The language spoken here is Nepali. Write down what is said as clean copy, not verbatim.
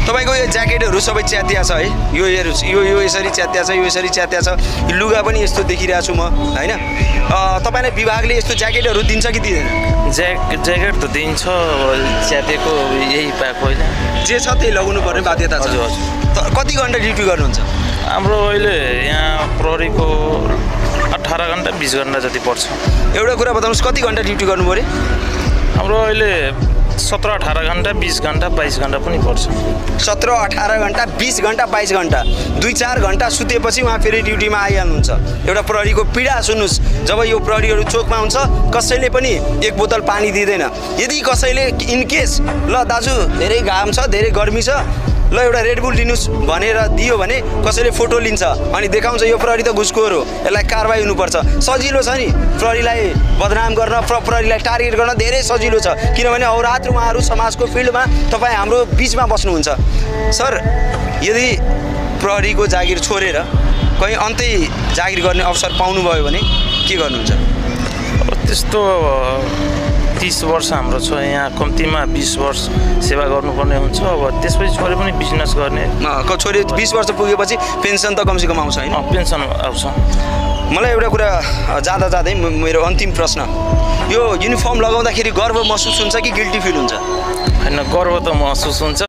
तपाईँको यो ज्याकेटहरू सबै च्यातिया छ है, यो यसरी च्यातिया छ, यो यसरी च्यातिया छ, लुगा पनि यस्तो देखिरहेको छु म होइन। तपाईँलाई विभागले यस्तो ज्याकेटहरू दिन्छ कि दिँदैन? ज्याकेट त दिन्छ, च्यातेको यही पाएको होइन, जे छ त्यही लगाउनु पर्ने बाध्यता छ। हजुर हजुर। कति घन्टा ड्युटी गर्नुहुन्छ? हाम्रो अहिले यहाँ प्रहरीको 18 घन्टा 20 घन्टा जति पर्छ। एउटा कुरा बताउनुहोस्, कति घन्टा ड्युटी गर्नु पऱ्यो? हाम्रो अहिले 17-18 घन्टा 20 घन्टा 22 घन्टा पनि पर्छ। 17-18 घन्टा 20 घन्टा 22 घन्टा 2-4 घन्टा सुतेपछि उहाँ फेरि ड्युटीमा आइहाल्नुहुन्छ। एउटा प्रहरीको पीडा सुन्नुहोस्, जब यो प्रहरीहरू चोकमा हुन्छ कसैले पनि एक बोतल पानी दिँदैन। यदि कसैले इनकेस ल दाजु धेरै घाम छ, धेरै गर्मी छ, ल एउटा रेडबुल दिनुहोस् भनेर दियो भने कसैले फोटो लिन्छ अनि देखाउँछ यो प्रहरी त घुसखोर हो, यसलाई कारवाही हुनुपर्छ। सजिलो छ नि प्रहरीलाई बदनाम गर्न, प्रहरीलाई टार्गेट गर्न धेरै सजिलो छ, किनभने अहोरात्र उहाँहरू समाजको फिल्डमा तपाईँ हाम्रो बिचमा बस्नुहुन्छ। सर, यदि प्रहरीको जागिर छोडेर कहीँ अन्तै जागिर गर्ने अवसर पाउनुभयो भने के गर्नुहुन्छ? अब त्यस्तो 30 वर्ष हाम्रो छ यहाँ, कम्तीमा 20 वर्ष सेवा गर्नुपर्ने हुन्छ। अब त्यसपछि छोडे पनि बिजनेस गर्ने। छोडे 20 वर्ष पुगेपछि पेन्सन त कमसेकम आउँछ होइन? पेन्सन आउँछ। मलाई एउटा कुरा जाँदा जाँदै मेरो अन्तिम प्रश्न, यो युनिफर्म लगाउँदाखेरि गर्व महसुस हुन्छ कि गिल्टी फिल हुन्छ? होइन, गर्व त महसुस हुन्छ।